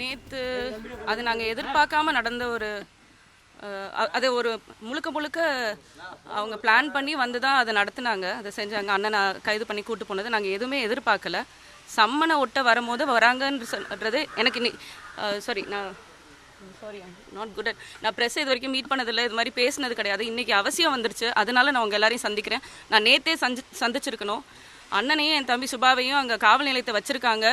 நேற்று அது நாங்கள் எதிர்பார்க்காம நடந்த ஒரு அதை ஒரு முழுக்க முழுக்க அவங்க பிளான் பண்ணி வந்து தான் அதை நடத்துனாங்க, அதை செஞ்சாங்க. அண்ணனை கைது பண்ணி கூட்டு போனது நாங்கள் எதுவுமே எதிர்பார்க்கல. சம்மனை ஒட்ட வரும்போது வராங்கன்னு சொல்கிறது எனக்கு சாரி நாட் குட். நான் ப்ரெஸ் இது வரைக்கும் மீட் பண்ணதில்லை, இது மாதிரி பேசினது கிடையாது. இன்றைக்கி அவசியம் வந்துருச்சு, அதனால நான் உங்கள் எல்லாரையும் சந்திக்கிறேன். நான் நேற்றே சந்திச்சிருக்கணும். அண்ணனையும் என் தம்பி சுபாவையும் அங்கே காவல் நிலையத்தை வச்சுருக்காங்க.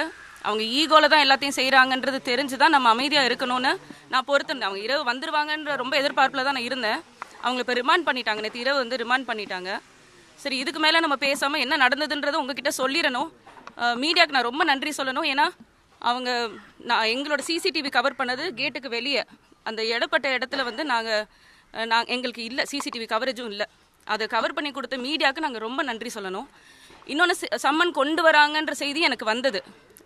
அவங்க ஈகோவில் தான் எல்லாத்தையும் செய்கிறாங்கன்றது தெரிஞ்சு தான் நம்ம அமைதியாக இருக்கணும்னு நான் பொறுத்திருந்தேன். அவங்க இரவு வந்துடுவாங்கன்ற ரொம்ப எதிர்பார்ப்பில் தான் நான் இருந்தேன். அவங்கள இப்போ ரிமாண்ட் பண்ணிட்டாங்க, நேற்று இரவு வந்து ரிமாண்ட் பண்ணிட்டாங்க. சரி, இதுக்கு மேலே நம்ம பேசாமல் என்ன நடந்ததுன்றதை உங்ககிட்ட சொல்லிடணும். மீடியாவுக்கு நான் ரொம்ப நன்றி சொல்லணும். ஏன்னா அவங்க எங்களோட சிசிடிவி கவர் பண்ணது கேட்டுக்கு வெளியே, அந்த இடப்பட்ட இடத்துல வந்து எங்களுக்கு இல்லை, சிசிடிவி கவரேஜும் இல்லை. அதை கவர் பண்ணி கொடுத்த மீடியாவுக்கு நாங்கள் ரொம்ப நன்றி சொல்லணும். இன்னொன்று, சம்மன் கொண்டு வராங்கன்ற செய்தி எனக்கு வந்தது.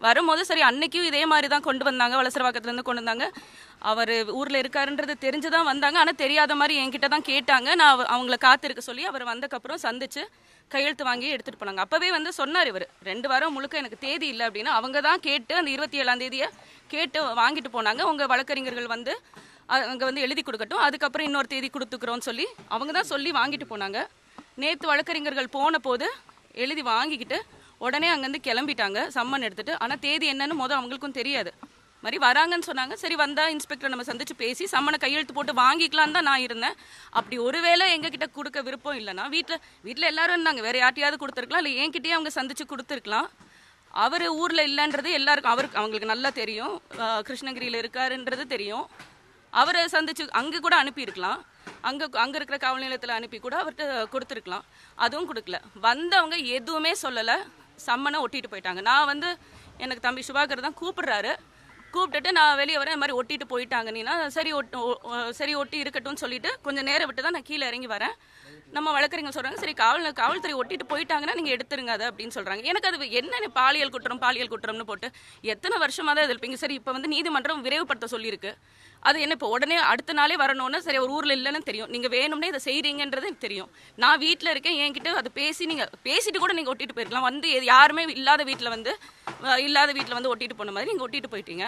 வரும்போது சரி, அன்னைக்கும் இதே மாதிரி தான் கொண்டு வந்தாங்க, வலசரவாக்கத்துலேருந்து கொண்டு வந்தாங்க. அவர் ஊரில் இருக்காருன்றது தெரிஞ்சு தான் வந்தாங்க. ஆனால் தெரியாத மாதிரி என்கிட்ட தான் கேட்டாங்க. நான் அவங்கள காத்திருக்க சொல்லி அவர் வந்தக்கப்புறம் சந்திச்சு கையெழுத்து வாங்கி எடுத்துகிட்டு போனாங்க. அப்போவே வந்து சொன்னார் இவர், 2 வாரம் முழுக்க எனக்கு தேதி இல்லை அப்படின்னு. அவங்க தான் கேட்டு அந்த 27ஆம் தேதியை கேட்டு வாங்கிட்டு போனாங்க. உங்கள் வழக்கறிஞர்கள் வந்து அங்கே வந்து எழுதி கொடுக்கட்டும், அதுக்கப்புறம் இன்னொரு தேதி கொடுத்துக்கிறோன்னு சொல்லி அவங்க தான் சொல்லி வாங்கிட்டு போனாங்க. நேற்று வழக்கறிஞர்கள் போன போது எழுதி வாங்கிக்கிட்டு உடனே அங்கேருந்து கிளம்பிட்டாங்க சம்மன் எடுத்துகிட்டு. ஆனால் தேதி என்னன்னு அவங்களுக்கும் தெரியாது. மாதிரி வராங்கன்னு சொன்னாங்க. சரி, வந்தால் இன்ஸ்பெக்டரை நம்ம சந்திச்சு பேசி சம்மனை கையெழுத்து போட்டு வாங்கிக்கலான்னு தான் நான் இருந்தேன். அப்படி ஒருவேளை எங்ககிட்ட கொடுக்க விருப்பம் இல்லைன்னா வீட்டில் எல்லாரும் இருந்தாங்க, வேறு யார்ட்டையாவது கொடுத்துருக்கலாம், இல்லை என்கிட்டயே அவங்க சந்திச்சு கொடுத்துருக்கலாம். அவர் ஊரில் இல்லைன்றது எல்லாருக்கும் அவங்களுக்கு நல்லா தெரியும். கிருஷ்ணகிரியில் இருக்காருன்றது தெரியும். அவரை சந்திச்சு அங்கே கூட அனுப்பியிருக்கலாம். அங்கே இருக்கிற காவல் நிலையத்தில் அனுப்பி கூட அவர்கிட்ட கொடுத்துருக்கலாம். அதுவும் கொடுக்கல. வந்தவங்க எதுவுமே சொல்லலை, சம்மனை ஒட்டிட்டு போயிட்டாங்க. நான் வந்து எனக்கு தம்பி சுபாகர் தான் கூப்பிட்டுட்டு நான் வெளியே வரேன், இந்த மாதிரி ஒட்டிட்டு போயிட்டாங்க. நீனா சரி ஒட்டி இருக்கட்டும்னு சொல்லிட்டு கொஞ்சம் நேரம் விட்டு தான் நான் கீழே இறங்கி வரேன். நம்ம வழக்கறிஞர் சொல்கிறாங்க, சரி காவல்துறை ஒட்டிட்டு போயிட்டாங்கன்னா நீங்கள் எடுத்துருங்க அதை அப்படின்னு சொல்கிறாங்க. எனக்கு அது என்ன பாலியல் குற்றம்னு போட்டு எத்தனை வருஷமாக தான் இருப்பீங்க. சரி, இப்போ வந்து நீதிமன்றம் விரைவுபடுத்த சொல்லியிருக்கு. அது என்ன இப்போ உடனே அடுத்த நாளே வரணும்னா, சரி ஒரு ஊரில் இல்லைன்னு தெரியும், நீங்கள் வேணும்னே இதை செய்கிறீங்கன்றது எனக்கு தெரியும். நான் வீட்டில் இருக்கேன், என்கிட்ட அதை பேசிட்டு கூட நீங்கள் ஒட்டிட்டு போயிருக்கலாம். வந்து யாருமே இல்லாத வீட்டில் வந்து ஒட்டிட்டு போன மாதிரி நீங்கள் ஒட்டிட்டு போயிட்டீங்க.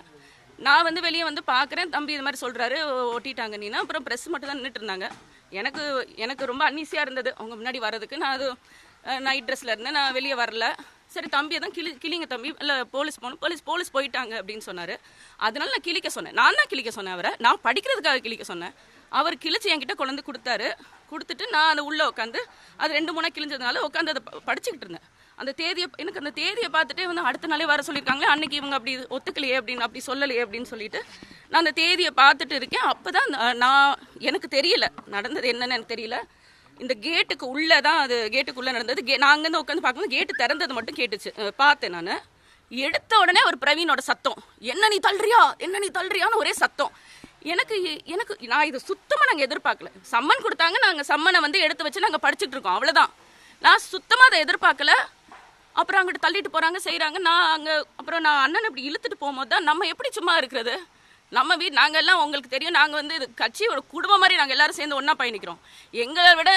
நான் வந்து வெளியே வந்து பார்க்குறேன், தம்பி இது மாதிரி சொல்கிறாரு ஒட்டிட்டாங்க நீனா. அப்புறம் ப்ரெஸ் மட்டும் தான் நின்றுட்டு இருந்தாங்க. எனக்கு ரொம்ப அன்னீசியாக இருந்தது அவங்க முன்னாடி வர்றதுக்கு. நான் அது நைட் ட்ரெஸ்ஸில் இருந்தேன், நான் வெளியே வரல. சரி, தம்பியை தான் கிளிங்க தம்பி, இல்லை போலீஸ் போகணும், போலீஸ் போயிட்டாங்க அப்படின்னு சொன்னார். அதனால நான் கிளிக்க சொன்னேன். நான் தான் கிளிக்க சொன்னேன் அவரை, நான் படிக்கிறதுக்காக கிளிக்க சொன்னேன். அவர் கிழிச்சு என்கிட்ட கொண்டு கொடுத்தாரு. கொடுத்துட்டு நான் அதை உள்ளே உட்காந்து அது 2-3 கிழிஞ்சதுனால உட்காந்து அதை படிச்சுக்கிட்டு இருந்தேன். அந்த தேதியை பார்த்துட்டே வந்து அடுத்த நாளே வர சொல்லியிருக்காங்களே, அன்னைக்கு இவங்க அப்படி ஒத்துக்கலையே அப்படின்னு, அப்படி சொல்லலையே அப்படின்னு சொல்லிட்டு நான் அந்த தேதியை பார்த்துட்டு இருக்கேன். அப்போ தான் எனக்கு தெரியல நடந்தது என்னன்னு எனக்கு தெரியல. இந்த கேட்டுக்கு உள்ளே தான் அது கேட்டுக்குள்ளே நடந்தது. நான் அங்கேருந்து உட்காந்து பார்க்கும்போது கேட்டு திறந்தது மட்டும் கேட்டுச்சு, பார்த்தேன். நான் எடுத்த உடனே ஒரு பிரவீனோட சத்தம், என்ன நீ தள்ளுறியான்னு ஒரே சத்தம். எனக்கு நான் இது சுத்தமாக நாங்கள் எதிர்பார்க்கல. சம்மன் கொடுத்தாங்க, நாங்கள் சம்மனை வந்து எடுத்து வச்சு நாங்கள் படிச்சுட்டு இருக்கோம், அவ்வளோதான். நான் சுத்தமாக அதை எதிர்பார்க்கல. அப்புறம் அங்கிட்டு தள்ளிட்டு போகிறாங்க, செய்கிறாங்க. அப்புறம் நான் அண்ணன் இப்படி இழுத்துட்டு போகும்போது தான் நம்ம எப்படி சும்மா இருக்கிறது, நம்ம நாங்கள் எல்லாம் உங்களுக்கு தெரியும், நாங்கள் வந்து இது கட்சியோட குடும்பம் மாதிரி நாங்கள் எல்லாரும் சேர்ந்து ஒன்றா பயணிக்கிறோம். எங்களை விட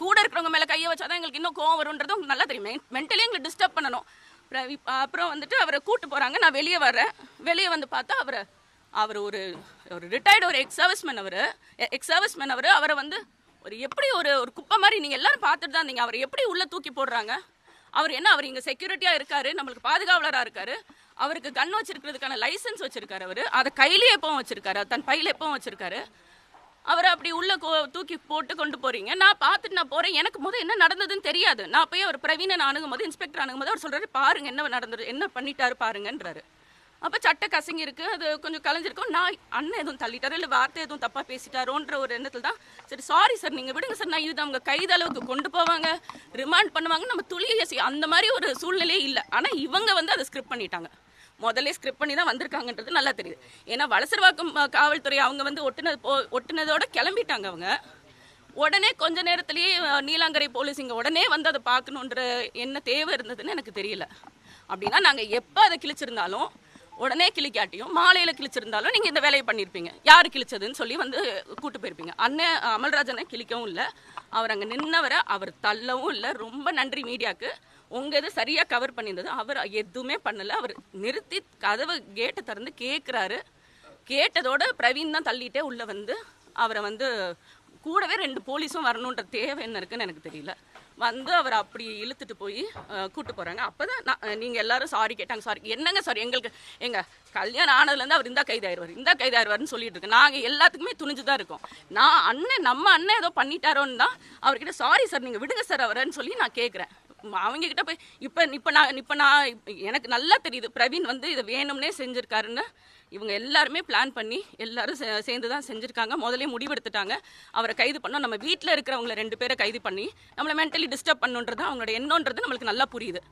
கூட இருக்கிறவங்க மேலே கையை வச்சாதான் எங்களுக்கு இன்னும் கோவம் வரும்ன்றது உங்களுக்கு நல்லா தெரியும். மென்டலி எங்களை டிஸ்டர்ப் பண்ணணும். அப்புறம் வந்துட்டு அவரை கூப்பிட்டு போகிறாங்க. நான் வெளியே வரேன். வெளியே வந்து பார்த்தா அவர் ஒரு ரிட்டையர்டு ஒரு எக்ஸ் சர்வீஸ்மேன். அவரை வந்து எப்படி ஒரு குப்பை மாதிரி நீங்கள் எல்லாரும் பார்த்துட்டு தான் இருந்தீங்க. அவர் எப்படி உள்ளே தூக்கி போடுறாங்க. அவர் இங்கே செக்யூரிட்டியாக இருக்காரு, நம்மளுக்கு பாதுகாவலராக இருக்காரு. அவருக்கு கன் வச்சிருக்கிறதுக்கான லைசன்ஸ் வச்சிருக்காரு. அவர் அதை கையிலே எப்பவும் வச்சிருக்காரு, தன் பையில எப்பவும் வச்சிருக்காரு. அவரை அப்படி உள்ள தூக்கி போட்டு கொண்டு போறீங்க. நான் பார்த்துட்டு நான் போறேன். எனக்கு என்ன நடந்ததுன்னு தெரியாது. நான் போய் அவர் பிரவீனை அணுகும்போது, இன்ஸ்பெக்டர் அணுகும்போது அவர் சொல்றாரு, பாருங்க என்ன நடந்தது, என்ன பண்ணிட்டாரு பாருங்கன்றாரு. அப்போ சட்டை கசங்கி இருக்கு, அது கொஞ்சம் கலைஞ்சிருக்கும். நான் அண்ணன் எதுவும் தள்ளிட்டாரு இல்லை வார்த்தை எதுவும் தப்பா பேசிட்டாரோன்ற ஒரு எண்ணத்தில் தான் சரி சாரி சார் நீங்கள் விடுங்க சார், நான் இது அவங்க கைதளவுக்கு கொண்டு போவாங்க, ரிமாண்ட் பண்ணுவாங்க, நம்ம துளியை அந்த மாதிரி ஒரு சூழ்நிலையே இல்லை. ஆனால் இவங்க வந்து அதை ஸ்கிரிப்ட் பண்ணிட்டாங்க. முதல்ல ஸ்கிரிப்ட் பண்ணி தான் வந்திருக்காங்கன்றது நல்லா தெரியுது. ஏன்னா வலசரவாக்கம் காவல்துறை அவங்க வந்து ஒட்டுனதோட கிளம்பிட்டாங்க. அவங்க உடனே கொஞ்ச நேரத்திலேயே நீலாங்கரை போலீஸ் இங்கே உடனே வந்து அதை பார்க்கணுன்ற என்ன தேவை இருந்ததுன்னு எனக்கு தெரியல. அப்படின்னா நாங்கள் எப்போ அதை கிழிச்சிருந்தாலும் உடனே கிளிக்காட்டியும் மாலையில் கிழிச்சிருந்தாலும் நீங்கள் இந்த வேலையை பண்ணியிருப்பீங்க. யார் கிழிச்சதுன்னு சொல்லி வந்து கூட்டு போயிருப்பீங்க. அண்ணன் அமல்ராஜனை கிழிக்கவும் இல்லை, அவர் அங்கே நின்னவரை அவர் தள்ளவும் இல்லை. ரொம்ப நன்றி மீடியாவுக்கு. உங்கள் இது சரியாக கவர் பண்ணியிருந்தது. அவர் எதுவுமே பண்ணலை. அவர் நிறுத்தி கதவை கேட்டை திறந்து கேட்குறாரு. கேட்டதோட பிரவீன் தான் தள்ளிட்டே உள்ளே வந்து அவரை வந்து கூடவே 2 போலீஸும் வரணுன்ற தேவை என்ன இருக்குன்னு எனக்கு தெரியல. வந்து அவர் அப்படி இழுத்துட்டு போய் கூட்டு போகிறாங்க. அப்போ தான் நீங்கள் எல்லாரும் சாரி கேட்டாங்க. சாரி என்னங்க சாரி, எங்களுக்கு எங்கள் கல்யாணம் ஆனதுலேருந்து அவர் இந்த கைதாயிருவார்னு சொல்லிட்டு இருக்கு. நாங்கள் எல்லாத்துக்குமே துணிஞ்சு தான் இருக்கோம். நம்ம அண்ணன் ஏதோ பண்ணிட்டாரோன்னு தான் அவர்கிட்ட சாரி சார் நீங்கள் விடுங்க சார் அவரன்னு சொல்லி நான் கேட்குறேன். அவங்க கிட்ட போய் இப்போ நான் எனக்கு நல்லா தெரியுது பிரவீன் வந்து இதை வேணும்னே செஞ்சுருக்காருன்னு. இவங்க எல்லாருமே பிளான் பண்ணி எல்லாரும் சேர்ந்து தான் செஞ்சுருக்காங்க. முதலே முடிவெடுத்துட்டாங்க அவரை கைது பண்ணோம். நம்ம வீட்டில் இருக்கிறவங்களை 2 பேரை கைது பண்ணி நம்மளை மென்டலி டிஸ்டர்ப் பண்ணுன்றது அவங்களோட எண்ணன்றது நம்மளுக்கு நல்லா புரியுது.